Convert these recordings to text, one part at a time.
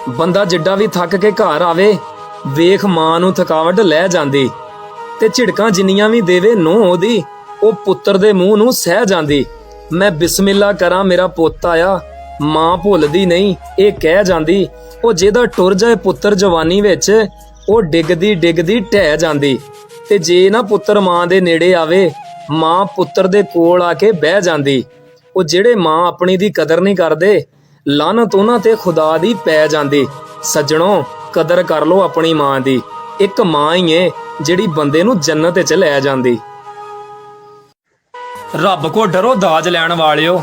ਬੰਦਾ ਜਿੱਡਾ ਵੀ ਥੱਕ ਕੇ ਘਰ ਆਵੇ, ਵੇਖ ਮਾਂ ਨੂੰ ਥਕਾਵਟ ਲੈ ਜਾਂਦੀ, ਤੇ ਝਿੜਕਾਂ ਜਿੰਨੀਆਂ ਵੀ ਦੇਵੇ ਨੂੰਹ ਉਹਦੀ, ਉਹ ਪੁੱਤਰ ਦੇ ਮੂੰਹ ਨੂੰ ਸਹਿ ਜਾਂਦੀ। ਮੈਂ ਬਿਸਮਿਲ੍ਲਾ ਕਰਾਂ ਮੇਰਾ ਪੁੱਤ ਆਇਆ, ਮਾਂ ਭੁੱਲਦੀ ਨਹੀਂ ਇਹ ਕਹਿ ਜਾਂਦੀ। ਉਹ ਜਿਹਦਾ ਟੁਰ ਜਾਏ ਪੁੱਤਰ ਜਵਾਨੀ ਵਿੱਚ, ਉਹ ਡਿੱਗਦੀ ਡਿੱਗਦੀ ਢਹਿ ਜਾਂਦੀ। ਤੇ ਜੇ ਨਾ ਪੁੱਤਰ ਮਾਂ ਦੇ ਨੇੜੇ ਆਵੇ, ਮਾਂ ਪੁੱਤਰ ਦੇ ਕੋਲ ਆ ਕੇ ਬਹਿ ਜਾਂਦੀ। ਉਹ ਜਿਹੜੇ ਮਾਂ ਆਪਣੀ ਦੀ ਕਦਰ ਨਹੀਂ ਕਰਦੇ, ਲਾਨਤ ਉਹਨਾਂ ਤੇ ਖੁਦਾ ਦੀ ਪੈ ਜਾਂਦੀ। ਸੱਜਣੋ, ਕਦਰ ਕਰ ਲੋ ਆਪਣੀ ਮਾਂ ਦੀ, ਇੱਕ ਮਾਂ ਹੀ ਏ ਜਿਹੜੀ ਬੰਦੇ ਨੂੰ ਜੰਨਤ ਵਿੱਚ ਲੈ ਜਾਂਦੀ। ਰੱਬ ਕੋ ਡਰੋ ਦਾਜ ਲੈਣ ਵਾਲਿਓ,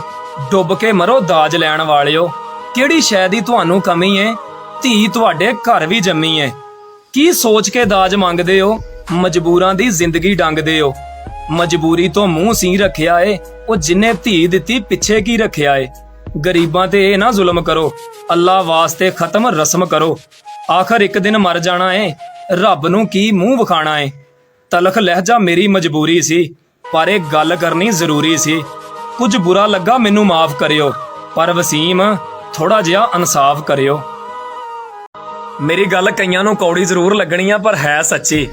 ਡੁੱਬ ਕੇ ਮਰੋ ਦਾਜ ਲੈਣ ਵਾਲਿਓ। ਕਿਹੜੀ ਸ਼ੈ ਦੀ ਤੁਹਾਨੂੰ ਕਮੀ ਏ, ਧੀ ਤੁਹਾਡੇ ਘਰ ਵੀ ਜੰਮੀ ਏ। ਕੀ ਸੋਚ ਕੇ ਦਾਜ ਮੰਗਦੇ ਹੋ, ਮਜਬੂਰਾਂ ਦੀ ਜ਼ਿੰਦਗੀ ਡੰਗਦੇ ਹੋ। ਮਜਬੂਰੀ ਤੋਂ ਮੂੰਹ ਸੀ ਰੱਖਿਆ ਏ, ਉਹ ਜਿੰਨੇ ਧੀ ਦਿੱਤੀ ਪਿੱਛੇ ਕੀ ਰੱਖਿਆ ਏ। ਗਰੀਬਾਂ ਤੇ ਇਹ ਨਾ ਜ਼ੁਲਮ ਕਰੋ, ਅੱਲਾ ਵਾਸਤੇ ਖਤਮ ਰਸਮ ਕਰੋ। ਆਖਰ ਇੱਕ ਦਿਨ ਮਰ ਜਾਣਾ ਏ, ਰੱਬ ਨੂੰ ਕੀ ਮੂੰਹ ਵਿਖਾਣਾ ਏ। ਤਲਖ ਲਹਿਜਾ ਮੇਰੀ ਮਜਬੂਰੀ ਸੀ, ਪਰ ਇਹ ਗੱਲ ਕਰਨੀ ਜ਼ਰੂਰੀ ਸੀ। ਕੁਝ ਬੁਰਾ ਲੱਗਾ ਮੈਨੂੰ ਮਾਫ ਕਰਿਓ, ਪਰ ਵਸੀਮ ਥੋੜਾ ਜਿਹਾ ਇਨਸਾਫ ਕਰਿਓ। ਮੇਰੀ ਗੱਲ ਕਈਆਂ ਨੂੰ ਕੌੜੀ ਜ਼ਰੂਰ ਲੱਗਣੀ ਆ, ਪਰ ਹੈ ਸੱਚੀ।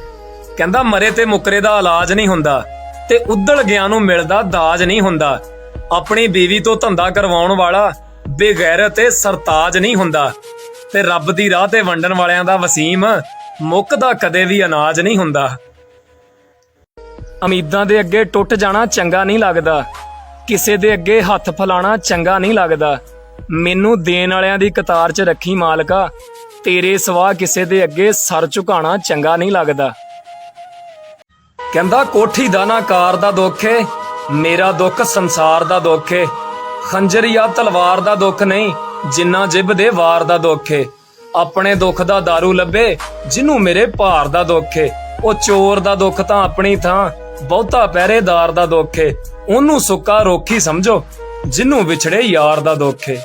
ਕਹਿੰਦਾ ਮਰੇ ਤੇ ਮੁਕਰੇ ਦਾ ਇਲਾਜ ਨਹੀਂ ਹੁੰਦਾ, ਤੇ ਉੱਧੜ ਗਿਆ ਨੂੰ ਮਿਲਦਾ ਦਾਜ ਨਹੀਂ ਹੁੰਦਾ। ਆਪਣੀ ਬੀਵੀ ਤੋਂ ਧੰਦਾ ਕਰਵਾਉਣ ਵਾਲਾ ਬੇਗੈਰਤ ਤੇ ਸਰਤਾਜ ਨਹੀਂ ਹੁੰਦਾ, ਤੇ ਰੱਬ ਦੀ ਰਾਹ ਤੇ ਵੰਡਣ ਵਾਲਿਆਂ ਦਾ ਵਸੀਮ ਮੁੱਕਦਾ ਕਦੇ ਵੀ ਅਨਾਜ ਨਹੀਂ ਹੁੰਦਾ। ਉਮੀਦਾਂ ਦੇ ਅੱਗੇ ਟੁੱਟ ਜਾਣਾ ਚੰਗਾ ਨਹੀਂ ਲੱਗਦਾ, ਕਿਸੇ ਦੇ ਅੱਗੇ ਹੱਥ ਫੈਲਾਣਾ ਚੰਗਾ ਨਹੀਂ ਲੱਗਦਾ। ਮੈਨੂੰ ਦੇਣ ਵਾਲਿਆਂ ਦੀ ਕਤਾਰ 'ਚ ਰੱਖੀ ਮਾਲਕਾ, ਤੇਰੇ ਸਿਵਾ ਕਿਸੇ ਦੇ ਅੱਗੇ ਸਰ ਝੁਕਾਣਾ ਚੰਗਾ ਨਹੀਂ ਲੱਗਦਾ। ਕਹਿੰਦਾ ਕੋਠੀ ਦਾ ਨਾ ਕਾਰ ਦਾ ਦੁੱਖ ਏ, ਮੇਰਾ ਦੁੱਖ ਸੰਸਾਰ ਦਾ ਦੁੱਖ ਏ। ਖੰਜਰ ਜਾਂ ਤਲਵਾਰ ਦਾ ਦੁੱਖ ਨਹੀਂ, ਜਿੰਨਾ ਜਿਬ ਦੇ ਵਾਰ ਦਾ ਦੁੱਖ ਏ। ਆਪਣੇ ਦੁੱਖ ਦਾ ਦਾਰੂ ਲੱਭੇ ਜਿਹਨੂੰ ਮੇਰੇ ਭਾਰ ਦਾ ਦੁੱਖ ਏ। ਉਹ ਚੋਰ ਦਾ ਦੁੱਖ ਤਾਂ ਆਪਣੀ ਥਾਂ, ਬਹੁਤਾ ਪਹਿਰੇਦਾਰ ਦਾ ਦੁੱਖ ਏ। ਉਹਨੂੰ ਸੁੱਕਾ ਰੋਖੀ ਸਮਝੋ ਜਿਹਨੂੰ ਵਿਛੜੇ ਯਾਰ ਦਾ ਦੁੱਖ ਏ।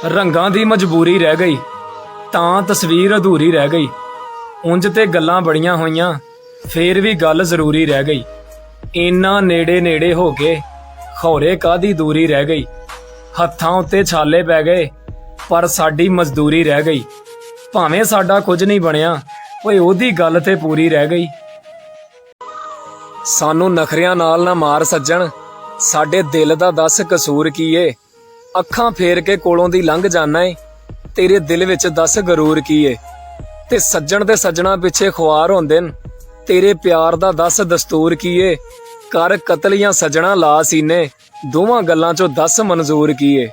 ਰੰਗਾਂ ਦੀ ਮਜਬੂਰੀ ਰਹਿ ਗਈ ਤਾਂ ਤਸਵੀਰ ਅਧੂਰੀ ਰਹਿ ਗਈ। ਉਂਝ ਤੇ ਗੱਲਾਂ ਬੜੀਆਂ ਹੋਈਆਂ, ਫੇਰ ਵੀ ਗੱਲ ਜ਼ਰੂਰੀ ਰਹਿ ਗਈ। ਇੰਨਾ ਨੇੜੇ ਨੇੜੇ ਹੋ ਕੇ ਖੌਰੇ ਕਾਹਦੀ ਦੂਰੀ ਰਹਿ ਗਈ। ਹੱਥਾਂ ਉੱਤੇ ਛਾਲੇ ਪੈ ਗਏ, ਪਰ ਸਾਡੀ ਮਜ਼ਦੂਰੀ ਰਹਿ ਗਈ। ਭਾਵੇਂ ਸਾਡਾ ਕੁਝ ਨਹੀਂ ਬਣਿਆ, ਓਏ ਉਹਦੀ ਗੱਲ ਤੇ ਪੂਰੀ ਰਹਿ ਗਈ। ਸਾਨੂੰ ਨਖਰਿਆਂ ਨਾਲ ਨਾ ਮਾਰ ਸੱਜਣ, ਸਾਡੇ ਦਿਲ ਦਾ ਦੱਸ ਕਸੂਰ ਕੀ ਏ। ਅੱਖਾਂ ਫੇਰ ਕੇ ਕੋਲੋਂ ਦੀ ਲੰਘ ਜਾਣਾ ਏ, ਤੇਰੇ ਦਿਲ ਵਿੱਚ ਦੱਸ ਗਰੂਰ ਕੀ ਏ। ਤੇ ਸੱਜਣ ਤੇ ਸੱਜਣਾ ਪਿੱਛੇ ਖੁਆਰ ਹੁੰਦੇ ਨੇ, ਤੇਰੇ ਪਿਆਰ ਦਾ ਦੱਸ ਦਸਤੂਰ ਕੀ ਏ। ਕਰ ਕਤਲ ਜਾਂ ਸੱਜਣਾ ਲਾ ਸੀਨੇ, ਦੋਵਾਂ ਗੱਲਾਂ ਚੋਂ ਦੱਸ ਮਨਜ਼ੂਰ ਕੀ ਏ।